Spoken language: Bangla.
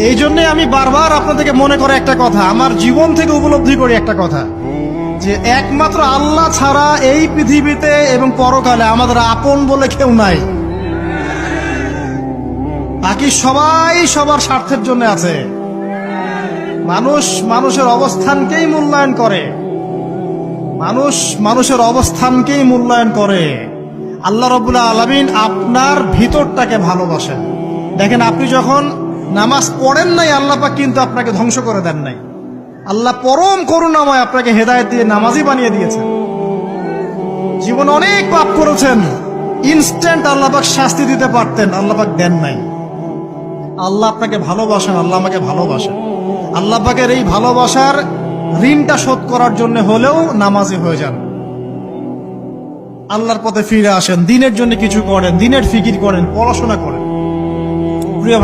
এই জন্য আমি বারবার আপনাদেরকে মনে করে একটা কথা, আমার জীবন থেকে উপলব্ধি করি একটা কথা, যে একমাত্র আল্লাহ ছাড়া এই পৃথিবীতে এবং পরকালে আমাদের আপন বলে কেউ নাই। বাকি সবাই সবার স্বার্থের জন্য আছে। মানুষ মানুষের অবস্থানকেই মূল্যায়ন করে, মানুষ মানুষের অবস্থানকেই মূল্যায়ন করে। আল্লাহ রাব্বুল আলামিন আপনার ভিতরটাকে ভালোবাসেন। দেখেন, আপনি যখন নামাজ পড়েন নাই, আল্লাহ পাক কিন্তু আপনাকে ধ্বংস করে দেন নাই। আল্লাহ পরম করুণাময় আপনাকে হেদায়েত দিয়ে নামাজি বানিয়ে দিয়েছেন। জীবনে অনেক পাপ করেছেন, ইনস্ট্যান্ট আল্লাহ পাক শাস্তি দিতে পারতেন, আল্লাহ পাক দেন নাই। আল্লাহ আপনাকে ভালোবাসেন, আল্লাহ আমাকে ভালোবাসেন। আল্লাহ পাকের এই ভালোবাসার ঋণটা শোধ করার জন্য হলেও নামাজি হয়ে যান, আল্লাহর পথে ফিরে আসেন, দিনের জন্য কিছু করেন, দিনের ফিকির করেন, পড়াশোনা করেন। প্রিয় ভাই।